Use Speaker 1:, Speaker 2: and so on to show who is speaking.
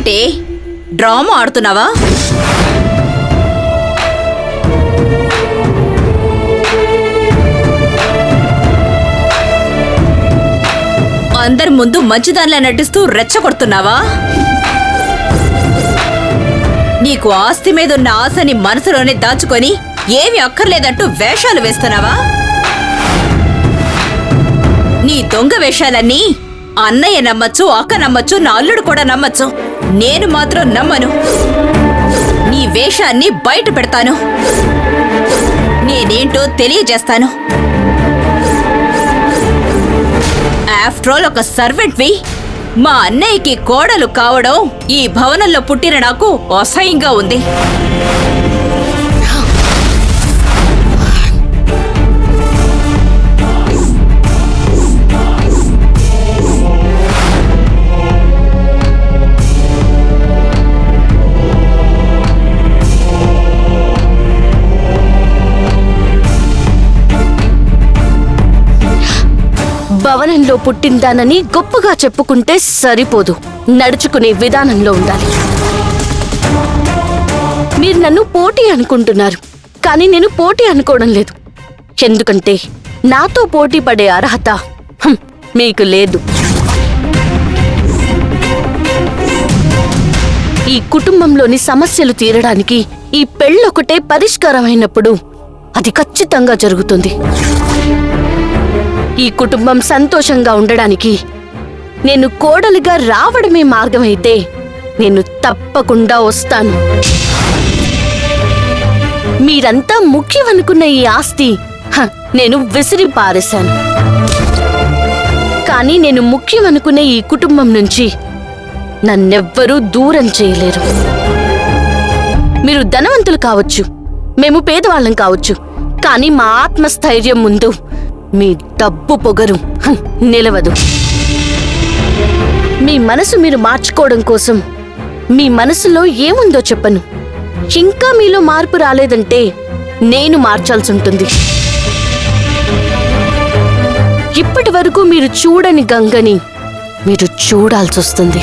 Speaker 1: ఏమిటి డ్రామా ఆడుతున్నావా? అందరి ముందు మంచిదానిలా నటిస్తూ రెచ్చగొడుతున్నావా? నీకు ఆస్తి మీదున్న ఆశని మనసులోనే దాచుకొని ఏమి అక్కర్లేదంటూ వేషాలు వేస్తున్నావా? నీ దొంగ వేషాలన్నీ అన్నయ్య నమ్మచ్చు, అక్క నమ్మచ్చు, నా అల్లుడు కూడా నమ్మచ్చు. నేను మాత్రం నమ్మను. నీ వేషాన్ని బయట పెడతాను. నేనేంటో తెలియజేస్తాను. ఆఫ్టర్ ఆల్ ఒక సర్వెంట్వి మా అన్నయ్యకి కోడలు కావడం ఈ భవనంలో పుట్టిన నాకు అసహ్యంగా ఉంది.
Speaker 2: భవనంలో పుట్టిందానని గొప్పగా చెప్పుకుంటే సరిపోదు, నడుచుకునే విధానంలో ఉండాలి. మీరు నన్ను పోటీ అనుకుంటున్నారు, కానీ నేను పోటీ అనుకోవడం లేదు. ఎందుకంటే నాతో పోటీ పడే అర్హత మీకు లేదు. ఈ కుటుంబంలోని సమస్యలు తీరడానికి ఈ పెళ్ళొకటే పరిష్కారమైనప్పుడు అది ఖచ్చితంగా జరుగుతుంది. ఈ కుటుంబం సంతోషంగా ఉండడానికి నేను కోడలిగా రావడమే మార్గమైతే నేను తప్పకుండా వస్తాను. మీరంతా ముఖ్యమనుకున్న ఈ ఆస్తి నేను విసిరి పారేశాను. కానీ నేను ముఖ్యమనుకునే ఈ కుటుంబం నుంచి నన్నెవ్వరూ దూరం చేయలేరు. మీరు ధనవంతులు కావచ్చు, మేము పేదవాళ్ళం కావచ్చు, కానీ మా ఆత్మస్థైర్యం ముందు మీ డబ్బు పొగరు నిలవదు. మీ మనసు మీరు మార్చుకోవడం కోసం మీ మనసులో ఏముందో చెప్పను. ఇంకా మీలో మార్పు రాలేదంటే నేను మార్చాల్సి ఉంటుంది. ఇప్పటి వరకు మీరు చూడని గంగని మీరు చూడాల్సి వస్తుంది.